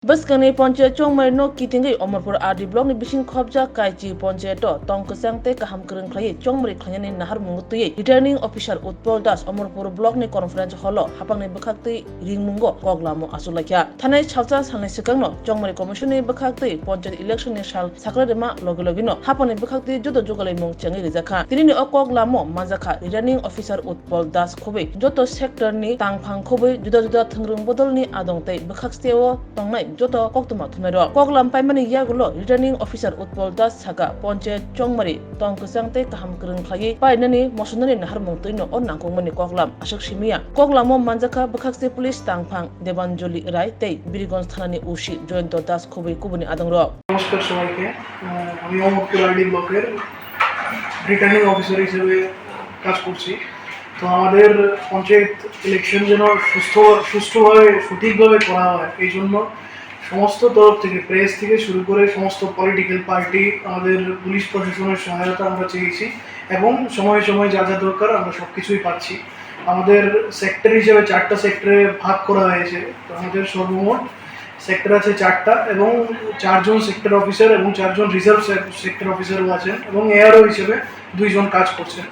Baskani Ponche Chongmai no Kitingi Omorpur Adi Block ni Bishin Khobja Kaichi Ponche to Tongkasang te Kaham Kering Klai Chongmari Klanyani Nahar Mungutuye Returning Officer Utpol Das Omorpur Block ni Conference Holo Hapang ni Bakakti Ring Mungo Koglamo Asulakya Thanai Chawcha Sanai Sikangno Chongmari Commission ni Bakakti Ponche Election ni Shal Sakradema Logologino Hapang ni Bakakti Jodo Jogalai Mung Changi Rizaka Tirini Okoglamo Manzaka Returning Officer Utpol Das Khobe Joto Sector ni Tangphang Khobe Juda Juda Thangrung Bodol ni Adongte Bakaksteo Tongnai Joto Koktuma Tumero Koklam Paimani Yagulo Returning Officer Utpol Das Saga Ponche Chongmari Tongkasang te Kaham Kering Klai Painani Mosunani Naharmung Tuino on Nangkongmani Koklam Ashok Shimia Koklamo Manjaka Bakakste Police Tangphang Debanjoli Rai te Birigon Thanani Ushi Jointo Das Khobe Kubuni Adongro নমস্কার সবাইকে আমি Amarpur ID ব্লকের returning officer হিসেবে কাজ করছি। তো আমাদের panchayat election যেন সুষ্ঠুভাবে সঠিকভাবে করা হয় এই জন্য সমস্ত তরফ থেকে প্রেস থেকে শুরু করে সমস্ত পলিটিক্যাল পার্টি আমাদের পুলিশ প্রশাসনের সহায়তা আমরা চেয়েছি এবং সময়ে সময়ে যা যা দরকার আমরা সব কিছুই পাচ্ছি। আমাদের সেক্টর হিসেবে 4টা সেক্টরে ভাগ করা হয়েছে। তো আমাদের সর্বমোট সেক্টর আছে 4টা এবং 4 জন সেক্টর অফিসার এবং 4 জন রিজার্ভ সেক্টর অফিসারও আছেন এবং এআরও হিসেবে 2 জন কাজ করছেন।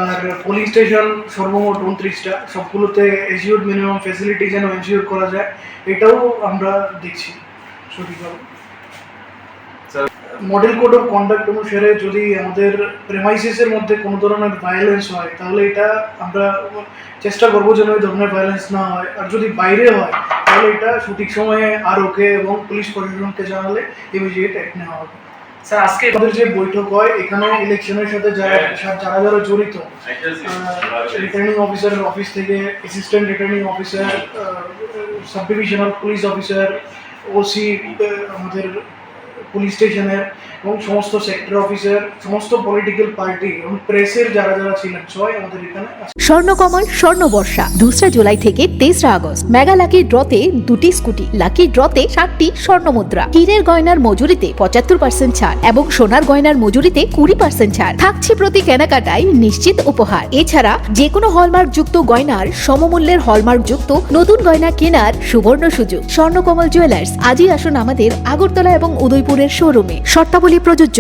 আর পুলিশ স্টেশন সর্বমোট 29টা, সবগুলোতে এনশিওর মিনিমাম ফ্যাসিলিটি যেন এনশিওর করা যায় এটাও আমরা দেখছি সঠিকভাবে। মডেল কোড অফ কন্ডাক্ট অনুসারে যদি আমাদের প্রেমাইসিসের মধ্যে কোনো ধরনের ভায়োলেন্স হয় তাহলে এটা আমরা চেষ্টা করবো যেন ওই ধরনের ভায়োলেন্স না হয়, আর যদি বাইরে হয় তাহলে এটা সঠিক সময়ে আরওকে এবং পুলিশ প্রশাসনকে জানালে ইমিডিয়েট অ্যাক্ট নেওয়া হবে। স্যার আজকে আমাদের যে বৈঠক হয় এখানে ইলেকশনের সাথে যারা জড়িত রিটার্নিং অফিসারের অফিস থেকে assistant returning officer, sub divisional police officer, OC আমাদের পুলিশ স্টেশনের এবং সমস্ত সেক্টর অফিসার, সমস্ত পলিটিক্যাল পার্টি এবং প্রেসের যারা ছিলেন সবাই আমাদের এখানে। স্বর্ণকমল স্বর্ণবর্ষা 2 জুলাই থেকে 23 আগস্ট মেগা লাকি ড্রতে 2টি স্কুটি, লাকি ড্রতে 7টি স্বর্ণমুদ্রা, হীরের গয়নার মজুরিতে 75% ছাড় এবং সোনার গয়নার মজুরিতে 20% ছাড় থাকছে প্রতি কেনাকাটায় নিশ্চিত উপহার। এছাড়া যে কোনো হলমার্ক যুক্ত গয়নার সমমূল্যের হলমার্ক যুক্ত নতুন গয়না কেনার সুবর্ণ সুযোগ। স্বর্ণকমল জুয়েলার্স, আজই আসুন আমাদের আগরতলা এবং উদয়পুরের শোরুমে। শর্তাবলী প্রযোজ্য।